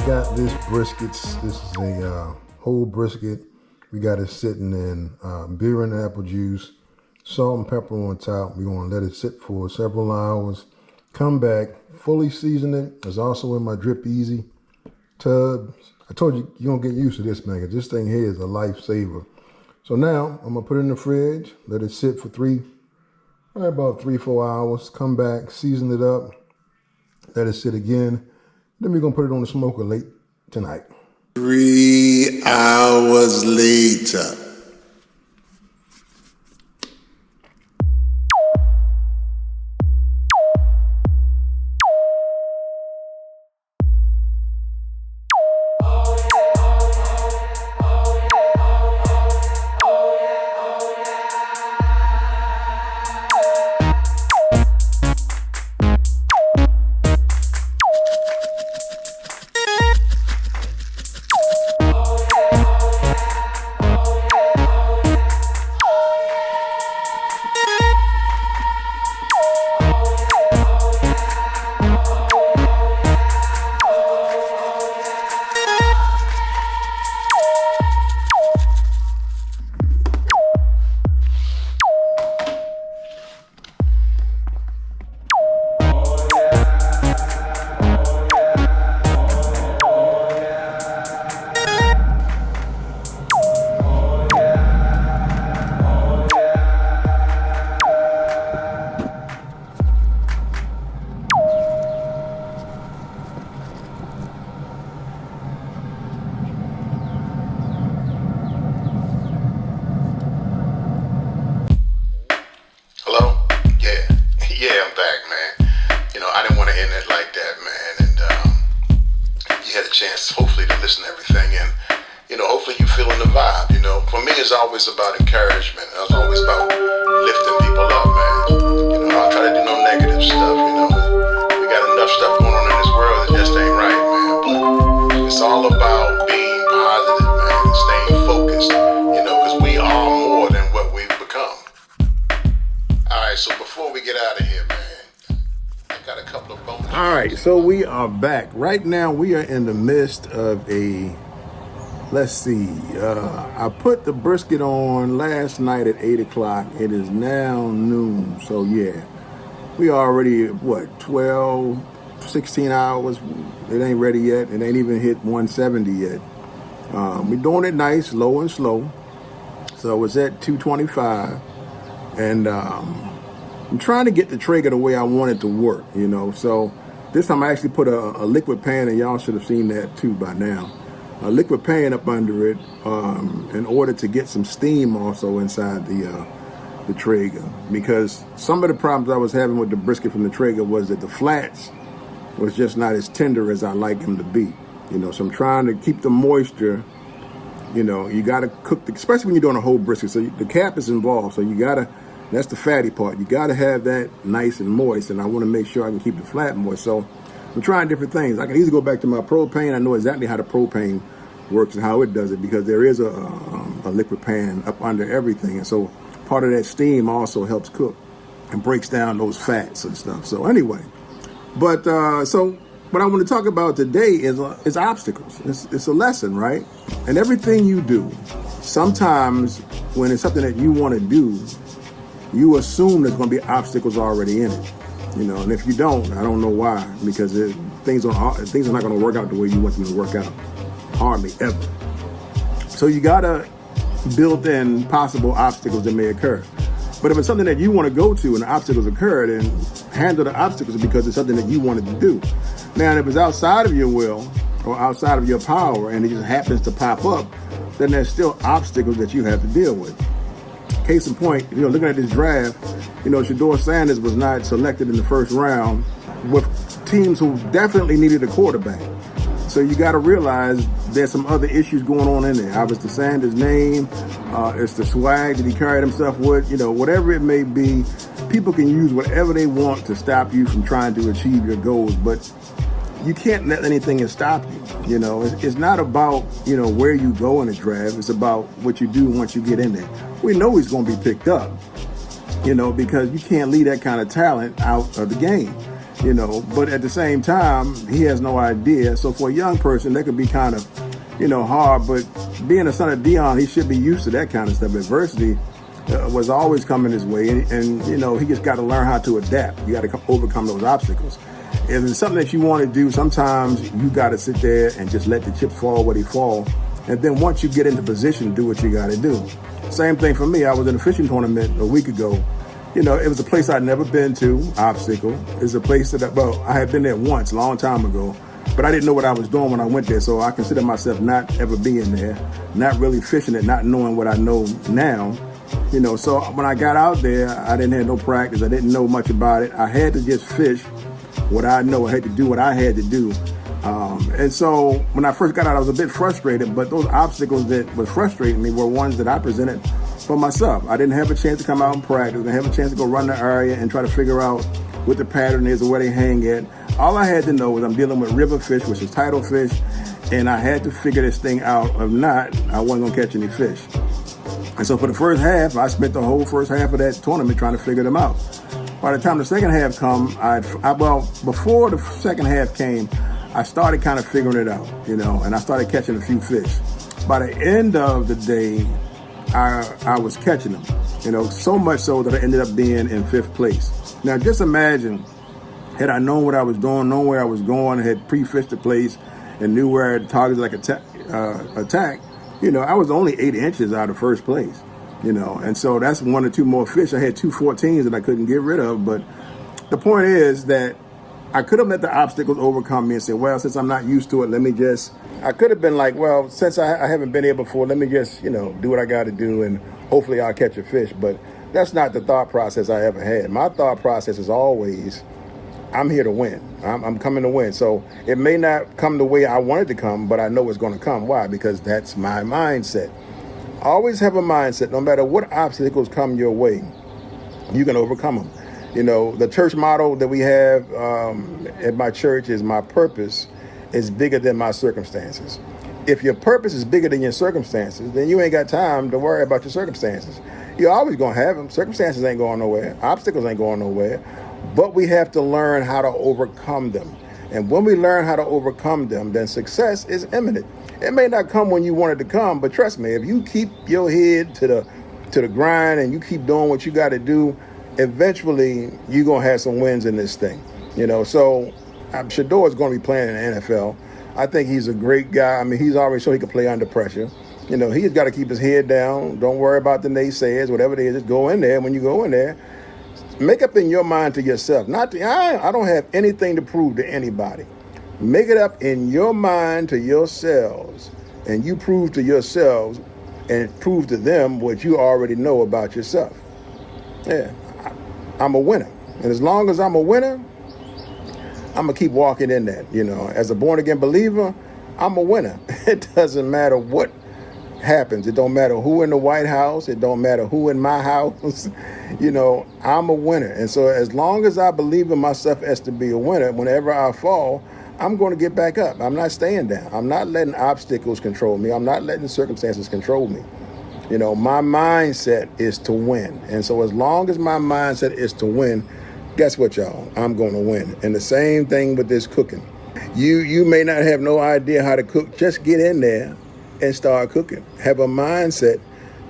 got this briskets. This is a whole brisket. We got it sitting in beer and apple juice, salt and pepper on top. We're going to let it sit for several hours. Come back, fully season it. It's also in my Drip Easy tub. I told you, you're going to get used to this, man, because this thing here is a lifesaver. So now I'm going to put it in the fridge, let it sit for about 3-4 hours. Come back, season it up, let it sit again. Then we're going to put it on the smoker late tonight. 3 hours later. Chance hopefully to listen to everything, and hopefully you feeling the vibe. For me it's always about encouragement. It's always about lifting people up, man. I don't try to do no negative stuff. We got enough stuff going on in this world that just ain't right, man. But it's all about being positive, man, and staying focused, because we are more than what we've become. Alright, so before we get out of here, man, I got a couple of bonus. All right, so we are back. Right now, we are in the midst of let's see, I put the brisket on last night at 8 o'clock. It is now noon. So yeah, we already, 12, 16 hours. It ain't ready yet. It ain't even hit 170 yet. We're doing it nice, low and slow. So it's at 225. And I'm trying to get the Traeger the way I want it to work, So this time I actually put a liquid pan, and y'all should have seen that too by now. A liquid pan up under it in order to get some steam also inside the Traeger. Because some of the problems I was having with the brisket from the Traeger was that the flats was just not as tender as I like them to be. So I'm trying to keep the moisture. You got to cook, especially when you're doing a whole brisket. So the cap is involved. So you got to, that's the fatty part. You got to have that nice and moist. And I want to make sure I can keep the flat moist. So I'm trying different things. I can easily go back to my propane. I know exactly how the propane works and how it does it, because there is a liquid pan up under everything. And so part of that steam also helps cook and breaks down those fats and stuff. So anyway, but so what I want to talk about today is obstacles. It's a lesson, right? And everything you do, sometimes when it's something that you want to do, you assume there's going to be obstacles already in it. And if you don't, I don't know why, because things are not going to work out the way you want them to work out, hardly ever. So you got to build in possible obstacles that may occur. But if it's something that you want to go to and the obstacles occur, then handle the obstacles because it's something that you wanted to do. Now, if it's outside of your will or outside of your power and it just happens to pop up, then there's still obstacles that you have to deal with. Case in point, looking at this draft, Shedeur Sanders was not selected in the first round with teams who definitely needed a quarterback. So you got to realize there's some other issues going on in there. Obviously, Sanders' name, it's the swag that he carried himself with, whatever it may be. People can use whatever they want to stop you from trying to achieve your goals, but you can't let anything stop you. It's not about, where you go in the draft. It's about what you do once you get in there. We know he's going to be picked up, because you can't leave that kind of talent out of the game. But at the same time, he has no idea. So for a young person, that could be kind of, hard. But being a son of Dion, he should be used to that kind of stuff. Adversity was always coming his way. And he just got to learn how to adapt. You got to overcome those obstacles. If it's something that you want to do, sometimes you got to sit there and just let the chips fall where they fall. And then once you get into position, do what you got to do. Same thing for me. I was in a fishing tournament a week ago. It was a place I'd never been to, Obstacle. It's a place that, I had been there once, a long time ago, but I didn't know what I was doing when I went there. So I consider myself not ever being there, not really fishing it, not knowing what I know now. So when I got out there, I didn't have no practice. I didn't know much about it. I had to just fish what I know. I had to do what I had to do. And so when I first got out, I was a bit frustrated, but those obstacles that were frustrating me were ones that I presented for myself. I didn't have a chance to come out and practice. I didn't have a chance to go run the area and try to figure out what the pattern is or where they hang at. All I had to know was I'm dealing with river fish, which is tidal fish, and I had to figure this thing out. If not, I wasn't going to catch any fish. And so for the first half, I spent the whole first half of that tournament trying to figure them out. By the time the second half come, before the second half came, I started kind of figuring it out, and I started catching a few fish. By the end of the day, I was catching them, so much so that I ended up being in 5th place. Now, just imagine, had I known what I was doing, known where I was going, had pre-fished the place, and knew where the targets like attack, I was only 8 inches out of 1st place, and so that's 1 or 2 more fish. I had 2 14s that I couldn't get rid of, but the point is that I could have let the obstacles overcome me and say, well, since I'm not used to it, I could have been like, well, since I haven't been here before, let me just, do what I got to do and hopefully I'll catch a fish. But that's not the thought process I ever had. My thought process is always, I'm here to win. I'm coming to win. So it may not come the way I want it to come, but I know it's going to come. Why? Because that's my mindset. Always have a mindset, no matter what obstacles come your way, you can overcome them. The church motto that we have at my church is my purpose is bigger than my circumstances. If your purpose is bigger than your circumstances, then you ain't got time to worry about your circumstances. You're always going to have them. Circumstances ain't going nowhere. Obstacles ain't going nowhere. But we have to learn how to overcome them. And when we learn how to overcome them, then success is imminent. It may not come when you want it to come, but trust me, if you keep your head to the grind and you keep doing what you got to do, eventually you're going to have some wins in this thing. So Shador is going to be playing in the NFL. I think he's a great guy. I mean, he's already shown he can play under pressure. He's got to keep his head down. Don't worry about the naysayers, whatever it is. Just go in there. When you go in there, make up in your mind to yourself. I don't have anything to prove to anybody. Make it up in your mind to yourselves, and you prove to yourselves and prove to them what you already know about yourself. Yeah, I'm a winner. And as long as I'm a winner, I'm going to keep walking in that. As a born-again believer, I'm a winner. It doesn't matter what happens. It don't matter who in the White House. It don't matter who in my house. I'm a winner. And so as long as I believe in myself as to be a winner, whenever I fall, I'm going to get back up. I'm not staying down. I'm not letting obstacles control me. I'm not letting circumstances control me. My mindset is to win. And so as long as my mindset is to win, guess what, y'all? I'm going to win. And the same thing with this cooking. You may not have no idea how to cook. Just get in there and start cooking. Have a mindset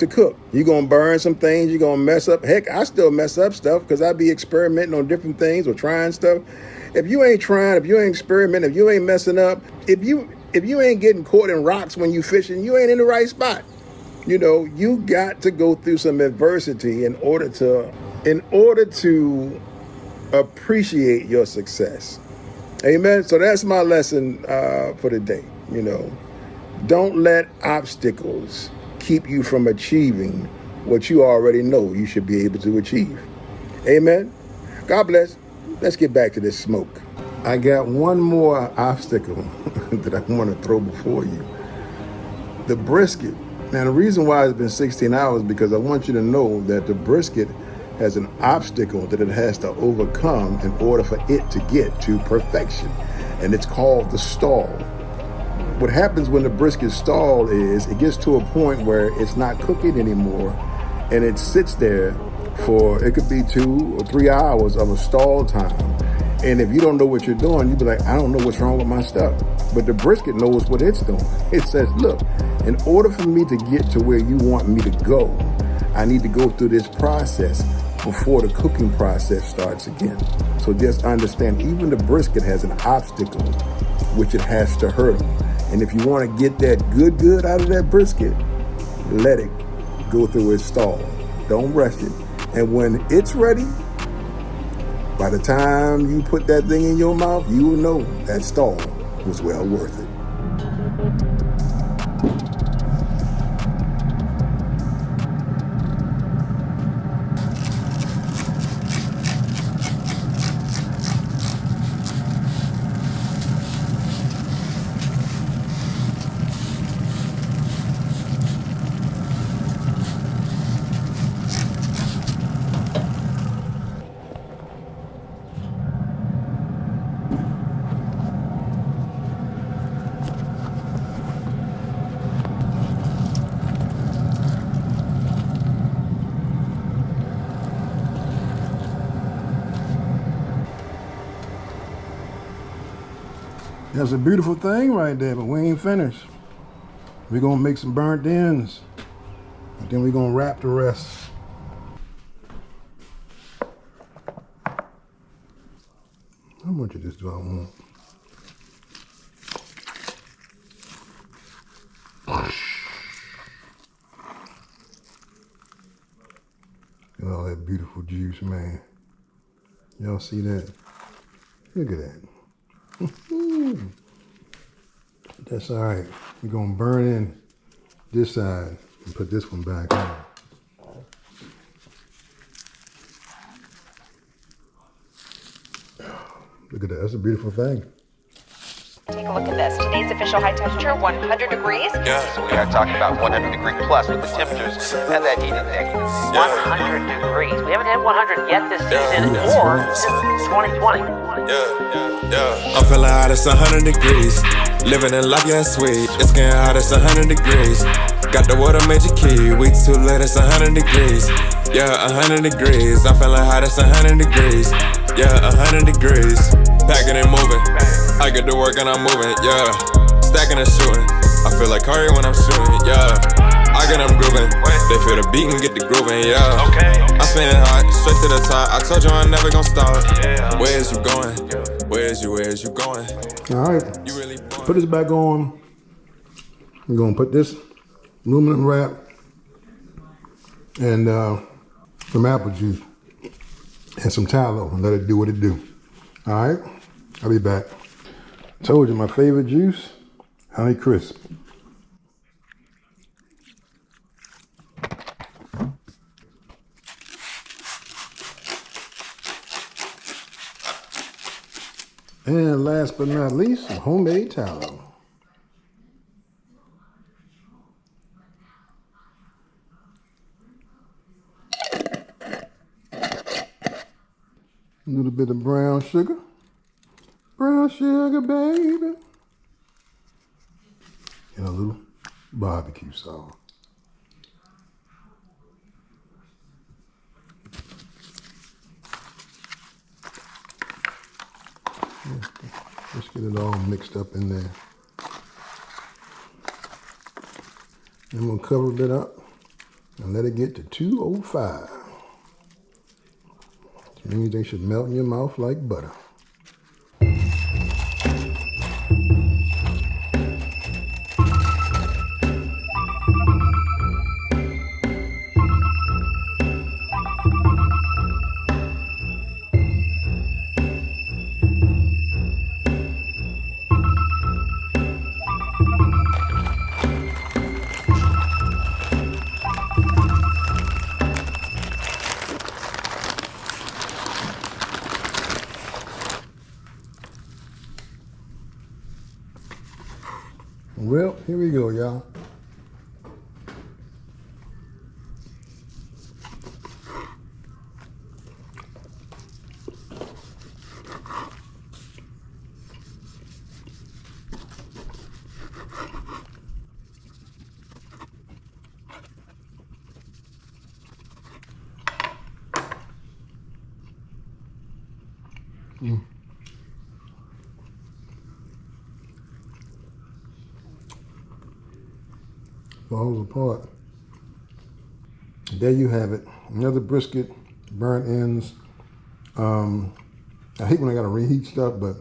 to cook. You're going to burn some things. You're going to mess up. Heck, I still mess up stuff because I be experimenting on different things or trying stuff. If you ain't trying, if you ain't experimenting, if you ain't messing up, if you ain't getting caught in rocks when you fishing, you ain't in the right spot. You got to go through some adversity in order to appreciate your success. Amen. So that's my lesson for today. Don't let obstacles keep you from achieving what you already know you should be able to achieve. Amen. God bless. Let's get back to this smoke. I got one more obstacle that I want to throw before you. The brisket. Now, the reason why it's been 16 hours is because I want you to know that the brisket has an obstacle that it has to overcome in order for it to get to perfection. And it's called the stall. What happens when the brisket stall is it gets to a point where it's not cooking anymore and it sits there for, it could be 2 or 3 hours of a stall time. And if you don't know what you're doing, you be like, I don't know what's wrong with my stuff. But the brisket knows what it's doing. It says, look, in order for me to get to where you want me to go, I need to go through this process before the cooking process starts again. So just understand, even the brisket has an obstacle which it has to hurdle. And if you want to get that good out of that brisket, let it go through its stall. Don't rush it. And when it's ready, by the time you put that thing in your mouth, you will know that stall was well worth it. That's a beautiful thing right there, but we ain't finished. We're gonna make some burnt ends, and then we're gonna wrap the rest. How much of this do I want? Look at all that beautiful juice, man. Y'all see that? Look at that. That's all right. We're gonna burn in this side and put this one back on. Look at that. That's a beautiful thing. Take a look at this. Today's official high temperature, 100 degrees. Yeah. So we are talking about 100 degree plus with the temperatures and that heat index. 100 degrees. We haven't had 100 yet this season or since 2020. I'm feeling hot, it's 100 degrees. Living in life, yeah, sweet. It's getting hot, it's 100 degrees. Got the water major key, we too late, it's 100 degrees. Yeah, 100 degrees. I'm feeling hot, it's 100 degrees. Yeah, 100 degrees. Packing and moving. I get to work and I'm moving, yeah. Stacking and shooting. I feel like Curry when I'm shooting, yeah. I get them grooving. They feel the beat and get the grooving, yeah. I'm spinning hot, straight to the top. I told you I'm never gonna stop. Where is you going? Where is you going? All right, put this back on. We're gonna put this aluminum wrap and some apple juice and some tallow and let it do what it do. All right, I'll be back. Told you my favorite juice, honey crisp. And last but not least, some homemade tallow. A little bit of brown sugar. Brown sugar, baby. And a little barbecue sauce. Let's get it all mixed up in there. I'm gonna cover it up and let it get to 205. Which means they should melt in your mouth like butter. Well, here we go, y'all. falls apart. There you have it. Another brisket, burnt ends. I hate when I gotta reheat stuff, but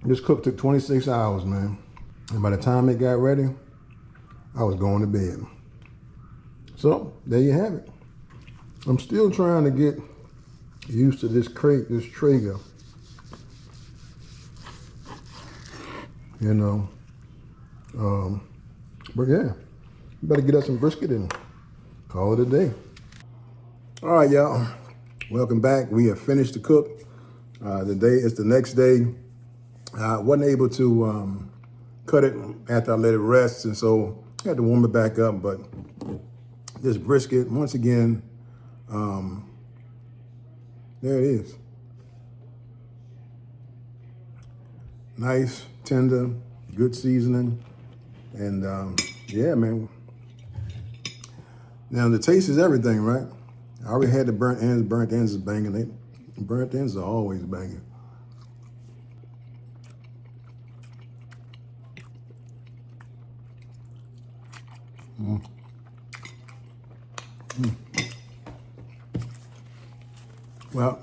this cook took 26 hours, man. And by the time it got ready, I was going to bed. So there you have it. I'm still trying to get used to this crate, this Traeger. You know, but yeah, better get us some brisket and call it a day. All right, y'all. Welcome back. We have finished the cook. It's the next day. I wasn't able to cut it after I let it rest, and so I had to warm it back up. But this brisket, once again, there it is. Nice, tender, good seasoning, and yeah, man. Now the taste is everything, right? I already had the burnt ends. Burnt ends is banging. Burnt ends are always banging. Well,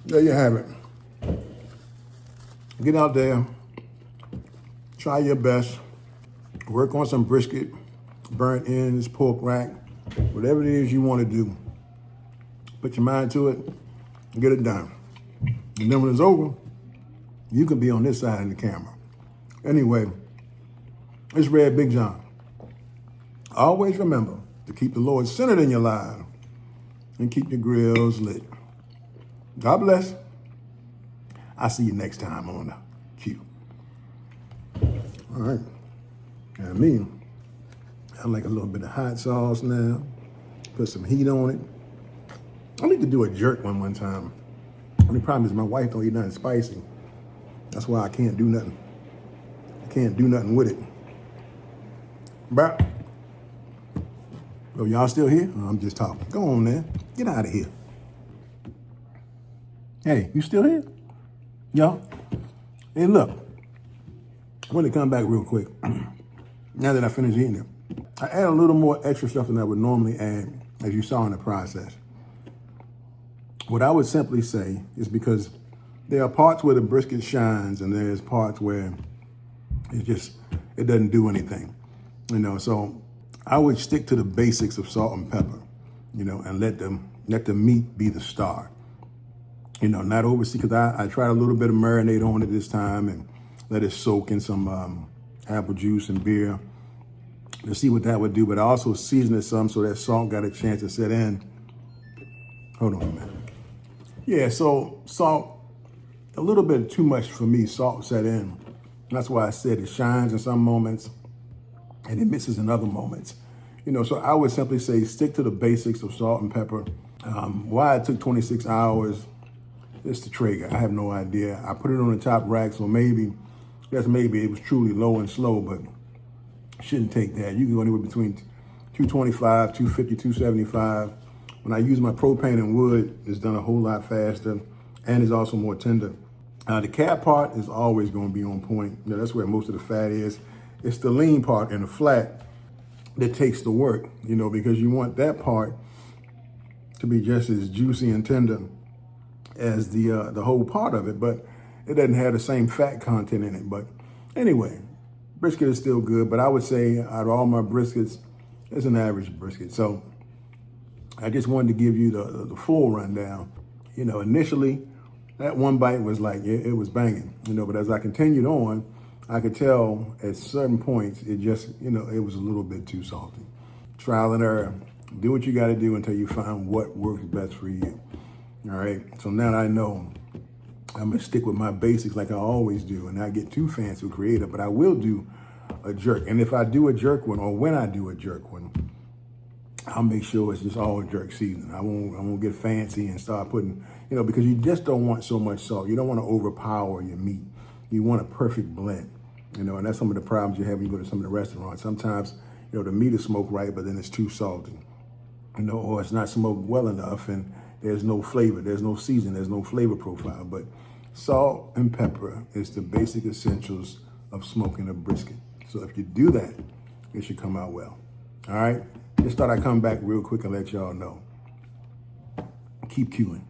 there you have it. Get out there, try your best, work on some brisket, burnt ends, pork rack, whatever it is you want to do. Put your mind to it and get it done. And then when it's over, you can be on this side of the camera. Anyway, it's Red Big John. Always remember to keep the Lord centered in your life and keep your grills lit. God bless. I'll see you next time on the Q. All right. And me, I like a little bit of hot sauce now. Put some heat on it. I need to do a jerk one time. The only problem is my wife don't eat nothing spicy. That's why I can't do nothing. I can't do nothing with it. But, oh, y'all still here? Oh, I'm just talking. Go on, man. Get out of here. Hey, you still here? Y'all? Hey, look. I want to come back real quick. Now that I finished eating it, I add a little more extra stuff than I would normally add, as you saw in the process. What I would simply say is because there are parts where the brisket shines and there's parts where it doesn't do anything, you know. So I would stick to the basics of salt and pepper, you know, and let the meat be the star. You know, not oversee, because I tried a little bit of marinade on it this time and let it soak in some apple juice and beer to see what that would do. But I also seasoned it some so that salt got a chance to set in. Hold on a minute. Yeah, so salt, a little bit too much for me, salt set in. That's why I said it shines in some moments and it misses in other moments. You know, so I would simply say stick to the basics of salt and pepper. Why it took 26 hours, it's the Traeger. I have no idea. I put it on the top rack, so maybe it was truly low and slow, but shouldn't take that. You can go anywhere between 225, 250, 275. When I use my propane and wood, it's done a whole lot faster and it's also more tender. The cab part is always going to be on point. You know, that's where most of the fat is. It's the lean part and the flat that takes the work, you know, because you want that part to be just as juicy and tender as the whole part of it, but it doesn't have the same fat content in it. But anyway, brisket is still good, but I would say out of all my briskets, it's an average brisket. So I just wanted to give you the full rundown. You know, initially, that one bite was like, it was banging, you know, but as I continued on, I could tell at certain points, it just, you know, it was a little bit too salty. Trial and error. Do what you got to do until you find what works best for you. All right. So now that I know, I'm going to stick with my basics like I always do and not get too fancy or creative, but I will do a jerk. And if I do a jerk one, or when I do a jerk one, I'll make sure it's just all jerk seasoning. I won't get fancy and start putting, you know, because you just don't want so much salt. You don't want to overpower your meat. You want a perfect blend, you know, and that's some of the problems you have when you go to some of the restaurants. Sometimes, you know, the meat is smoked right, but then it's too salty, you know, or it's not smoked well enough and there's no flavor, there's no season, there's no flavor profile. But salt and pepper is the basic essentials of smoking a brisket. So if you do that, it should come out well. All right? Just thought I'd come back real quick and let y'all know. Keep queuing.